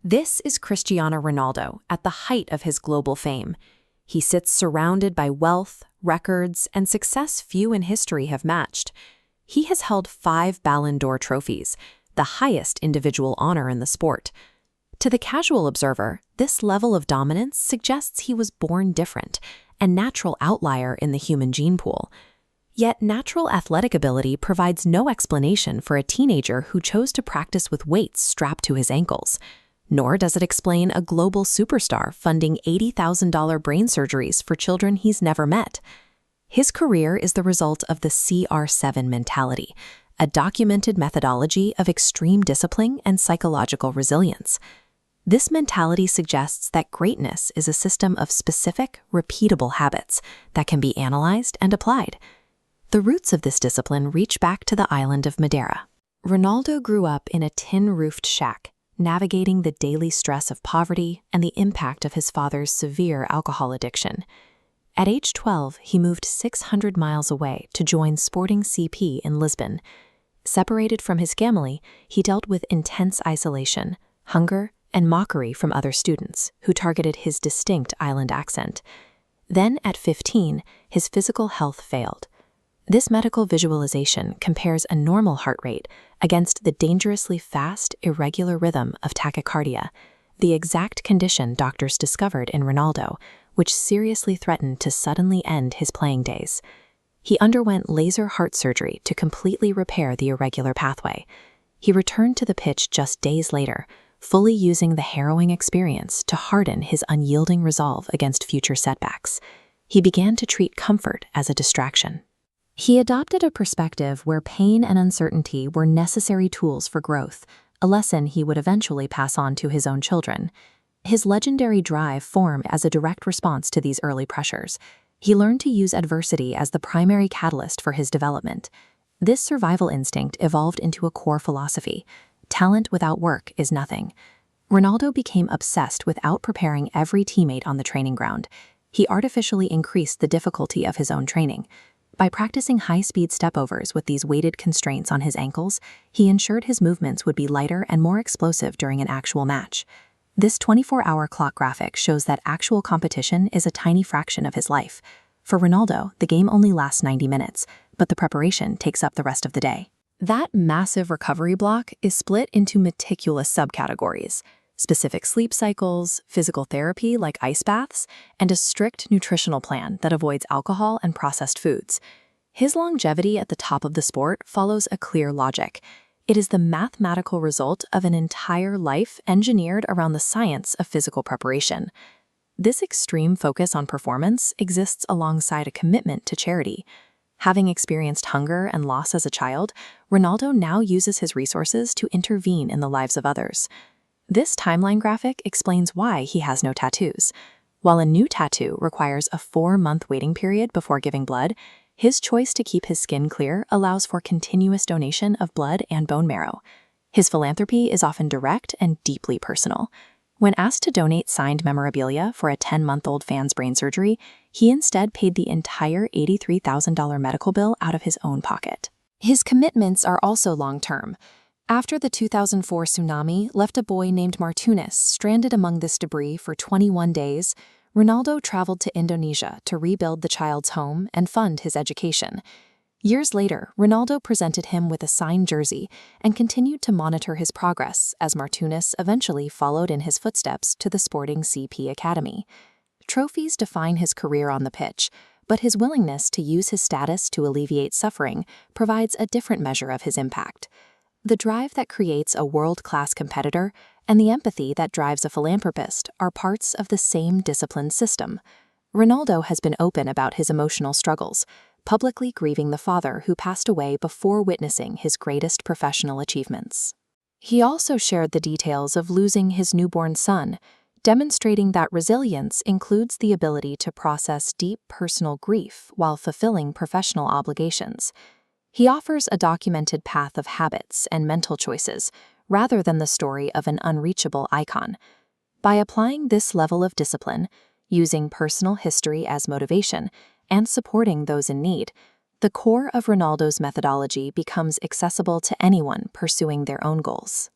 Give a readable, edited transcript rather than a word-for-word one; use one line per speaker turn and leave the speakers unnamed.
This is Cristiano Ronaldo at the height of his global fame. He sits surrounded by wealth, records, and success few in history have matched. He has held 5 Ballon d'Or trophies, the highest individual honor in the sport. To the casual observer, this level of dominance suggests he was born different, a natural outlier in the human gene pool. Yet natural athletic ability provides no explanation for a teenager who chose to practice with weights strapped to his ankles. Nor does it explain a global superstar funding $80,000 brain surgeries for children he's never met. His career is the result of the CR7 mentality, a documented methodology of extreme discipline and psychological resilience. This mentality suggests that greatness is a system of specific, repeatable habits that can be analyzed and applied. The roots of this discipline reach back to the island of Madeira. Ronaldo grew up in a tin-roofed shack, navigating the daily stress of poverty and the impact of his father's severe alcohol addiction. At age 12, he moved 600 miles away to join Sporting CP in Lisbon. Separated from his family, he dealt with intense isolation, hunger, and mockery from other students who targeted his distinct island accent. Then, at 15, his physical health failed. This medical visualization compares a normal heart rate against the dangerously fast, irregular rhythm of tachycardia, the exact condition doctors discovered in Ronaldo, which seriously threatened to suddenly end his playing days. He underwent laser heart surgery to completely repair the irregular pathway. He returned to the pitch just days later, fully using the harrowing experience to harden his unyielding resolve against future setbacks. He began to treat comfort as a distraction. He adopted a perspective where pain and uncertainty were necessary tools for growth, a lesson he would eventually pass on to his own children. His legendary drive formed as a direct response to these early pressures. He learned to use adversity as the primary catalyst for his development. This survival instinct evolved into a core philosophy: talent without work is nothing. Ronaldo became obsessed with out-preparing every teammate on the training ground. He artificially increased the difficulty of his own training. By practicing high-speed stepovers with these weighted constraints on his ankles, he ensured his movements would be lighter and more explosive during an actual match. This 24-hour clock graphic shows that actual competition is a tiny fraction of his life. For Ronaldo, the game only lasts 90 minutes, but the preparation takes up the rest of the day. That massive recovery block is split into meticulous subcategories: specific sleep cycles, physical therapy like ice baths, and a strict nutritional plan that avoids alcohol and processed foods. His longevity at the top of the sport follows a clear logic. It is the mathematical result of an entire life engineered around the science of physical preparation. This extreme focus on performance exists alongside a commitment to charity. Having experienced hunger and loss as a child, Ronaldo now uses his resources to intervene in the lives of others. This timeline graphic explains why he has no tattoos. While a new tattoo requires a 4-month waiting period before giving blood, his choice to keep his skin clear allows for continuous donation of blood and bone marrow. His philanthropy is often direct and deeply personal. When asked to donate signed memorabilia for a 10-month-old fan's brain surgery, he instead paid the entire $83,000 medical bill out of his own pocket. His commitments are also long-term. After the 2004 tsunami left a boy named Martunis stranded among this debris for 21 days, Ronaldo traveled to Indonesia to rebuild the child's home and fund his education. Years later, Ronaldo presented him with a signed jersey and continued to monitor his progress as Martunis eventually followed in his footsteps to the Sporting CP Academy. Trophies define his career on the pitch, but his willingness to use his status to alleviate suffering provides a different measure of his impact. The drive that creates a world-class competitor and the empathy that drives a philanthropist are parts of the same disciplined system. Ronaldo has been open about his emotional struggles, publicly grieving the father who passed away before witnessing his greatest professional achievements. He also shared the details of losing his newborn son, demonstrating that resilience includes the ability to process deep personal grief while fulfilling professional obligations. He offers a documented path of habits and mental choices, rather than the story of an unreachable icon. By applying this level of discipline, using personal history as motivation, and supporting those in need, the core of Ronaldo's methodology becomes accessible to anyone pursuing their own goals.